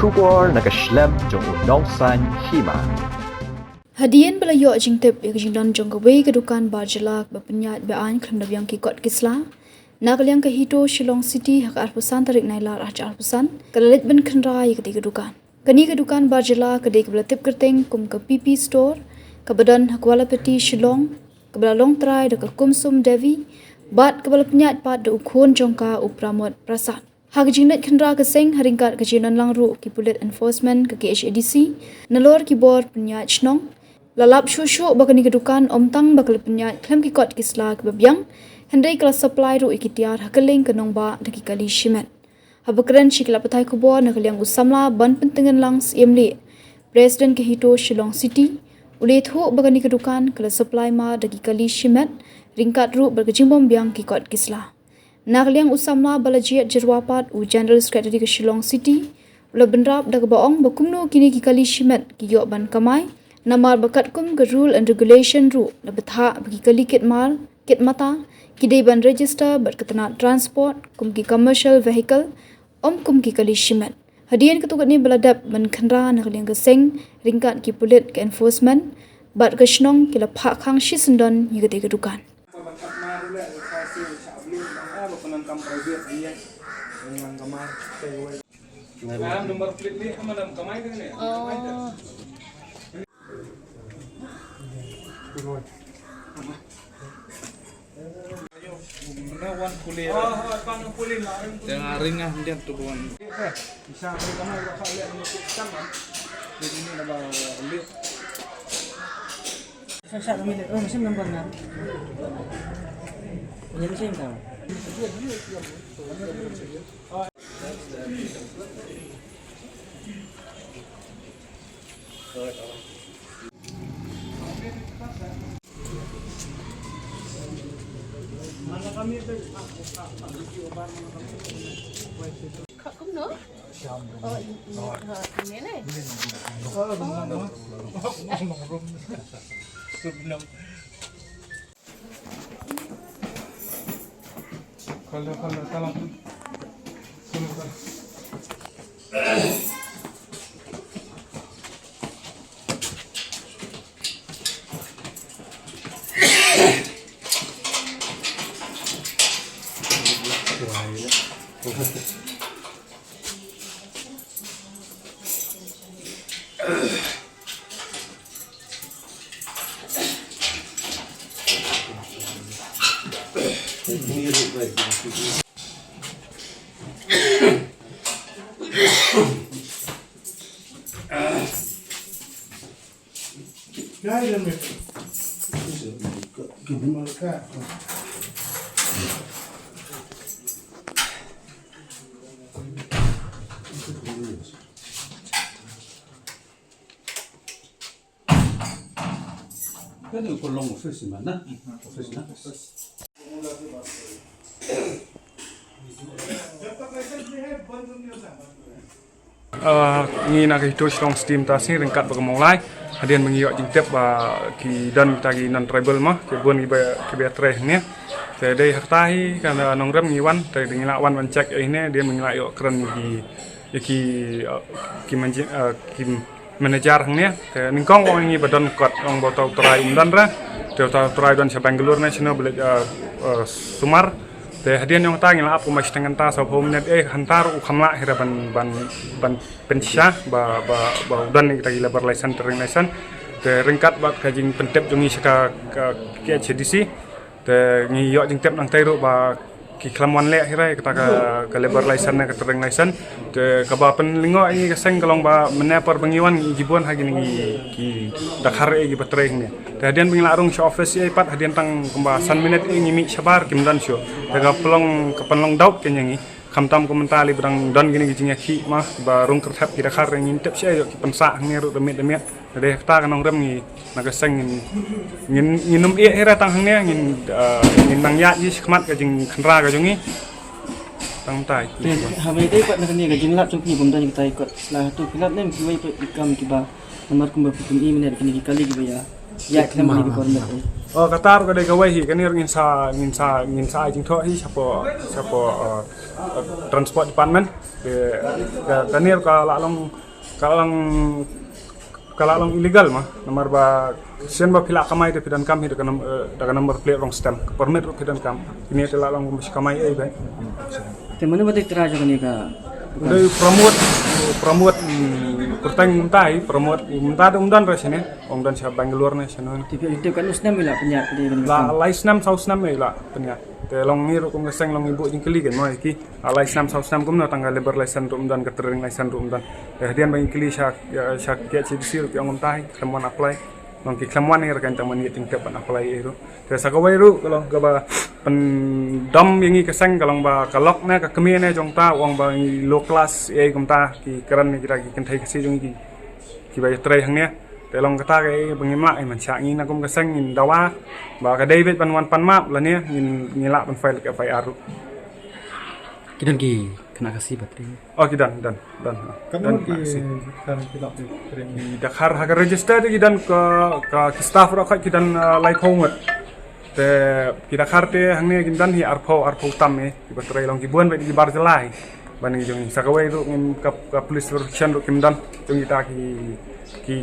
Shubor nakaslem jong unong san hima. Hadian bela yo jingtep ya jingdan jong gawe kedukan barjalak bapanyat bean kram nabyang ki kot kisla nagaliang ke hito Shillong City hak arpusan tarik naila rah arpusan kalalit ben khandra ya kedukan kani kedukan barjala kedai kebelatip kerteng kum ke PP store kebadan hakwala peti Shillong kebelalong trai dek kumsum Devi bat kebala penyat pat de ukhon jongka upramot prasad hak jingnet khandra keseng haringkat kejinan langru ki pulit enforcement ke KHADC nalor ki bor penyat chnong lalap shushu bakani kedukan omtang bakal penyat klem ki kot kisla ke babyang hendai kelas supply ru ikitiar hakeling kenong ba deki kali shimet habakran shikla patai kubo nakaliang usamla ban pentengan lang siemli president ke hito Shillong City ulit hu bakani kedukan kelas supply ma deki kali shimet ringkat ru berkejimbom biang ki kot kisla nakaliang usamla balajiat jerwapat u general secretary ke Shillong City ula benrap dak baong bakumno kini ki kali shimet ki yo ban kamai namar bakat kum ke rule and regulation ru la betha bagi kali kit mata kidai ban register berketenat transport kum ki commercial vehicle kum ki kali shimet hadian ketukat ni beladap ban khandra nakaliang keseng ringkat ki pulit ke enforcement bat ke shnong ki la phak khang shisendon yigate kedukan nomor plate ni amanam kamai ni. Menawan kuliah. Pang pulin lah. Yang ringah dia tu kawan. Bisa kamai rasa lihat ni kan. Jadi ni dah lihat. Saya kami lihat, mesin nombor 6. Ini mesin tahu. Mana kami tu? Kak cũng nữa. Ini nih. Kalau salah tu. Gaya me. Gimana kak? Kan itu long office mana? Office na. Ni nak hidup Shillong Steam tasing ringkat berkembang lai. Hadian mengiyak jingtep ki dan tagi non tribal mah ki buan ki betre ni. Jadi hartai kan nongrem ngiwan dari ngilak wan cek ini dia mengilak yo keren ki manajer ni. Ningkong wong ni badan kot wong botol trai dan ra. Trai dan Bangalore National Sumar. Hadian yang tang ngilak aku masih dengan ta so net hantar ukamla hira ban pensya ba dan kita gila berlisensi tering lisensi ringkat bat kajing pentep jungi saka KHADC ngiyok jing tep nang tairu ba ki klamwan le hira kita ka lebar lisensi ka tering lisensi ka ba penlingo ini keseng kalong ba menepar bengiwan gibuan hagi ni ki dakar gi batreng ni hadian bingla arung show office ai pat hadian tang kembasan minute ngimi sabar kimdan show daga pelong kepenlong dauk kenyang kamtam komentari berang don gini gijinya ki mah barung kertap kita kar ngin tep sia yo pensa ngeru demit de ta kanong rem ni nagaseng nginum e hera tang hangnya ngin nang ya ji khmat ka jing khandra ka jungi tang tai Hamai dai pat nakani ga jinglap choki bumdan kita ikut setelah tu kilap nem kiwai pe ikam kiba nomor kumba putum i mener kini kali gitu ya ya kita mau di kornet oh katar ka dai ka wai ka nir ngin sa jing tho hi siapa transport department kanir kalau ilegal mah nomor ba sen ba pila kamay de pidan kam hid daga number plate wrong stamp permit ro pidan kam ini telah lang mas kamay ai ba Te mana batik teraja kan ka udah promote kurtang muntai promote muntai umdan rasanya umdan siapa Bangalore nih sana tipe itu kan usnam ila penyat di kan. la laisnam sausnam la penya te long ngir kum geseng long ibu jing keli kan mo iki laisnam sausnam kum na tanggal lebar laisan umdan ketering laisan umdan hadian bang keli syak ke CDC yang umtai kemuan apply long ki kemuan ngir kan taman ngiting tepan apply itu te sakawai ru kalau gaba pendam yang keseng kalau ba kalok na ka kemi na jong ta wang ba low class kum ta ki keran ni kira ki kan thai kasi jong ki ba trai hang ne te long kata cái bangimla ai man cha ngi na kum keseng in dawa ba ka David pan map la ne ngila pan file ka file aru Kidan ki kena kasih bateri. oh kidan dan Kamu kan pilak di kering. di Dakar ha register kidan ka staff ro ka kidan like home te kita karte hang ne kidan hi arpo tam ki batrai long ki buan ba di bar jelai ban ngi jong sakawai ru ngin ka police version ru kimdan jong kita ki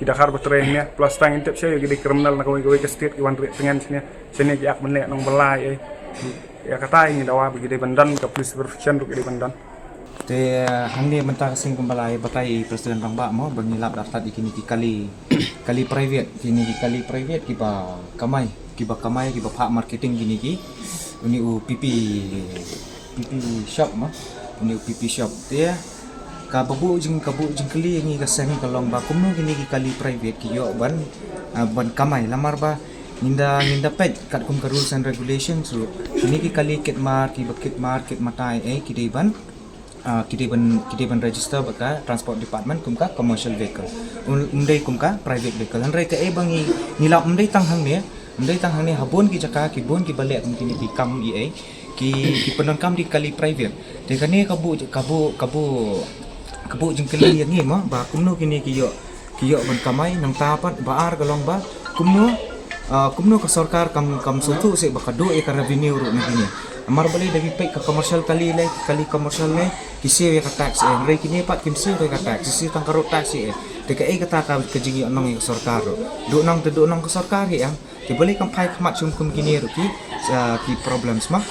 Dakar batrai ne plus tang intip saya di criminal na kawai ke state ki wan pengen sini ki ak menlek nong belai ya kata ini dawa begitu bandan ke police version ru ki bandan Te hangni mentah kasing kumbalai batai presiden Rangba mo bangilap daftar ikini kali private kini kali private kiba kamai kiba pak marketing gini ki uni PP shop mah uni PP shop te kabu jing kali ngi kaseng kalong ba kumno gini kali private ki yo ban kamai lamar ba ninda pet kat kum ka rules and regulations so kini kali ket market matai kideban kideban register baka transport department kumka commercial vehicle undai kumka private vehicle han reka bangi nilap undai tanghang ne habon ki jaka ki bon ki balek mungkin ki kam ki penon kam di kali private de kane kabu jengkeli yang ni mah ba kumno kini kiyo ban kamai nang tapat baar galong ba kumno ka sarkar kam sutu se baka do e ka revenue ro ni amar bali dari pay ka commercial kali commercial le kisi ka tax e re kini pat kimsi ka tax si tang karo tax e de ka kata ka kejingi onong e sarkar do nang ka sarkar yang ki bali kam pai khamat chung kum kini ro ki problems mah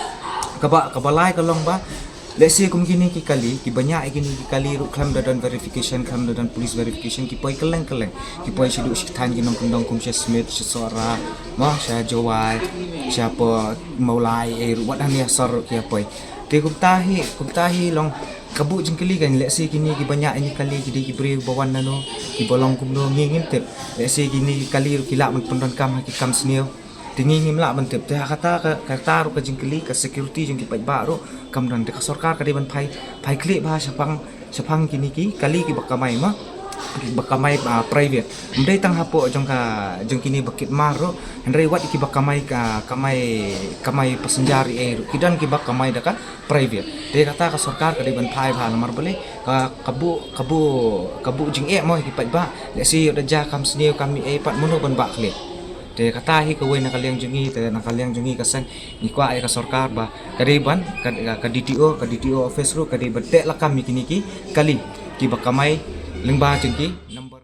kabalai kalong ba let's say kum kini ki kali ki banyak kini ki kali ru kham dadan verification kham dadan police verification ki poi keleng ki poi sidu sitan ki nong kundong kum smith sora mah sya jawai siapa maulai ru wadan ya sor ki poi te kum tahi long kabu jengkeli kan let's say kini ki banyak ini kali ki beri bawan nano ki bolong kum no ngingin tep let's say kini ki kali ru kilak men pendon kam ki kam sneo tinggi ngimla mentep teh kata ru ka jengkeli ka security jeng ki pai baru kam dan ka sarkar ka de ban pai klik ba sapang kini ki kali ki bakamai private mdai tang hapo jeng kini bakit maro henry wat ki bakamai kamai pasenjari kidan ki bakamai daka private de kata ka sarkar ka de ban pai ba nomor bele ka kabu jeng mo ki pai ba le si da ja kam sneu kami pat mono ban ba klik te kata hi kawai nakaliang jungi kasang ikwa ay ka sarkar ba kadiban ka DTO office ro kadiban te la kami kini ki kali ki bakamay lingba jengki number